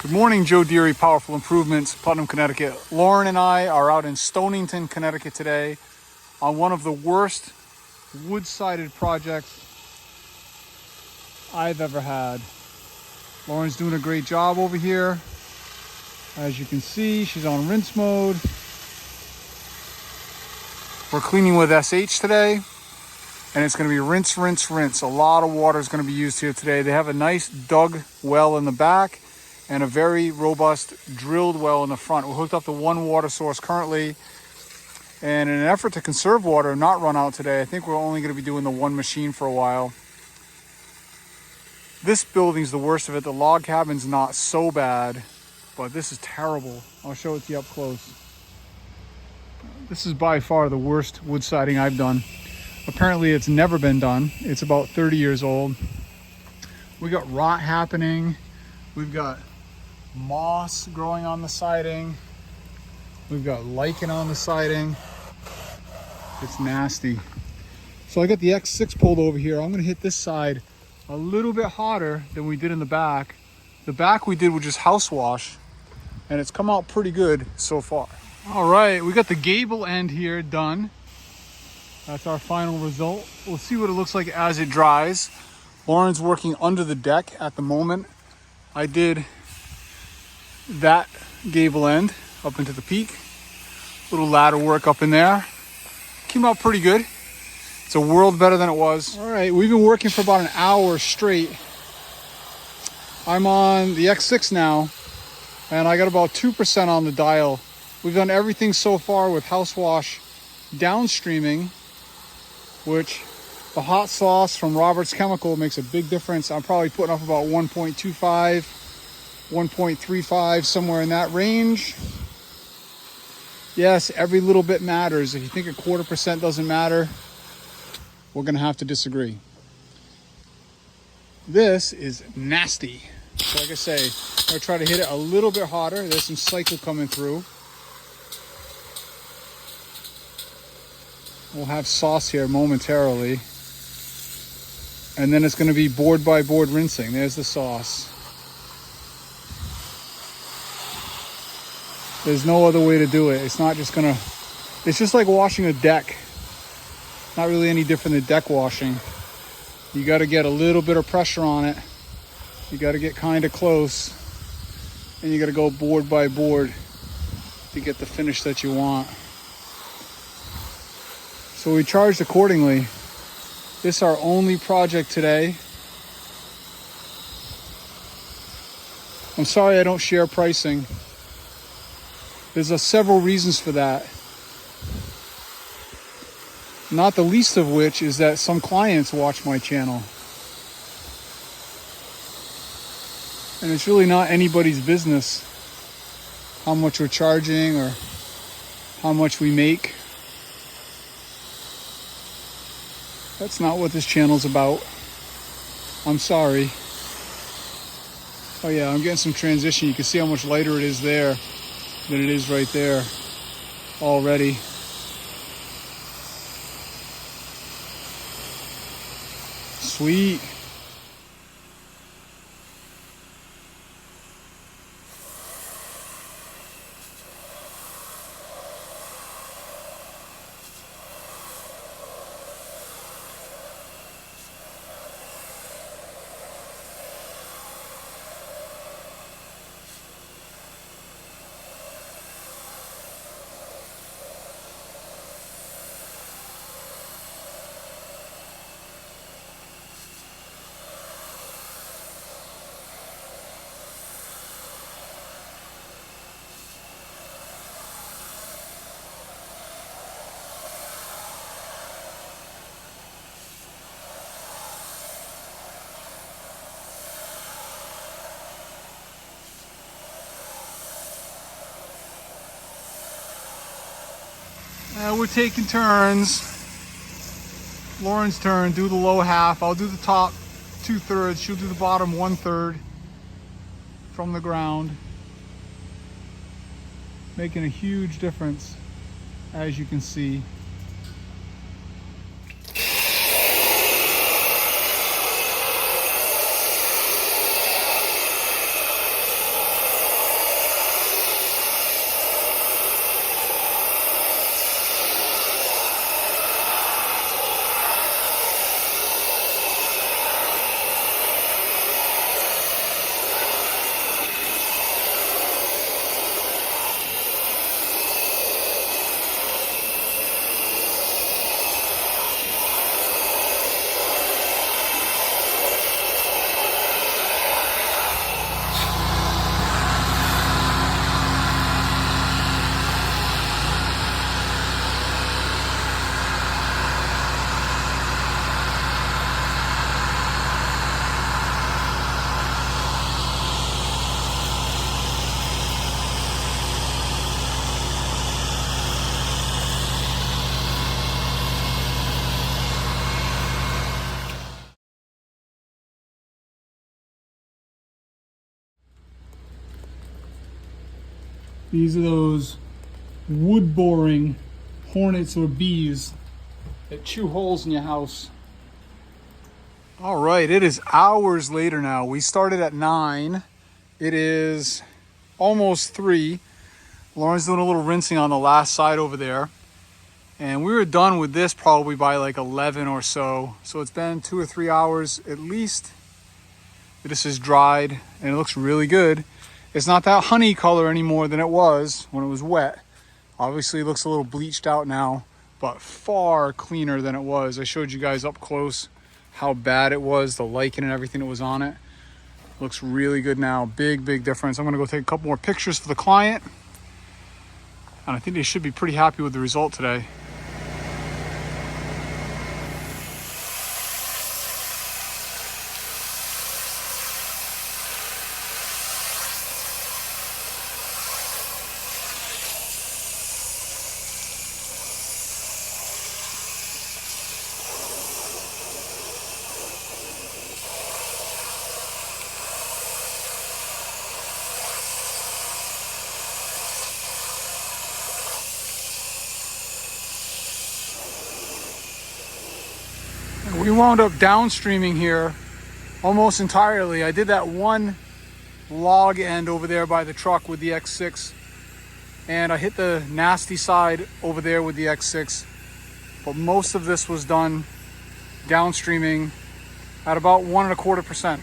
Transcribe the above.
Good morning, Joe Deary, Powerful Improvements, Putnam, Connecticut. Lauren and I are out in Stonington, Connecticut today on one of the worst wood-sided projects I've ever had. Lauren's doing a great job over here. As you can see, she's on rinse mode. We're cleaning with SH today, and it's going to be rinse, rinse, rinse. A lot of water is going to be used here today. They have a nice dug well in the back and a very robust drilled well in the front. We're hooked up to one water source currently, and in an effort to conserve water and not run out today, I think we're only going to be doing the one machine for a while. This building's the worst of it. The log cabin's not so bad, but this is terrible. I'll show it to you up close. This is by far the worst wood siding I've done. Apparently it's never been done. It's about 30 years old. We got rot happening. We've got moss growing on the siding. We've got lichen on the siding. It's nasty. So I got the X6 pulled over here. I'm gonna hit this side a little bit hotter than we did in the back. The back we did with just house wash, and it's come out pretty good so far. All right, we got the gable end here done. That's our final result. We'll see what it looks like as it dries. Lauren's working under the deck at the moment. I did that gable end up into the peak. Little ladder work up in there. Came out pretty good. It's a world better than it was. All right, we've been working for about an hour straight. I'm on the X6 now, and I got about 2% on the dial. We've done everything so far with house wash downstreaming, which the hot sauce from Robert's Chemical makes a big difference. I'm probably putting up about 1.25, 1.35, somewhere in that range. Yes, every little bit matters. If you think 0.25% doesn't matter, we're gonna have to disagree. This is nasty. So like I say, I'm gonna try to hit it a little bit hotter. There's some cycle coming through. We'll have sauce here momentarily. And then it's gonna be board by board rinsing. There's the sauce. There's no other way to do it. It's not just gonna, it's just like washing a deck. Not really any different than deck washing. You got to get a little bit of pressure on it. You got to get kind of close, and you got to go board by board to get the finish that you want. So we charged accordingly. This is our only project today. I'm sorry I don't share pricing. There's several reasons for that. Not the least of which is that some clients watch my channel. And it's really not anybody's business how much we're charging or how much we make. That's not what this channel's about. I'm sorry. Oh yeah, I'm getting some transition. You can see how much lighter it is there than it is right there already. Sweet. We're taking turns. Lauren's turn, do the low half. I'll do the top 2/3. She'll do the bottom 1/3 from the ground. Making a huge difference, as you can see. These are those wood boring hornets or bees that chew holes in your house. All right, it is hours later now. We started at 9. It is almost 3. Lauren's doing a little rinsing on the last side over there. And we were done with this probably by like 11 or so. So it's been 2 or 3 hours at least. This is dried and it looks really good. It's not that honey color anymore than it was when it was wet. Obviously it looks a little bleached out now, but far cleaner than it was. I showed you guys up close how bad it was, the lichen and everything that was on it. Looks really good now. Big difference. I'm gonna go take a couple more pictures for the client. And I think they should be pretty happy with the result today. We wound up downstreaming here almost entirely. I did that one log end over there by the truck with the X6, and I hit the nasty side over there with the X6, but most of this was done downstreaming at about 1.25%.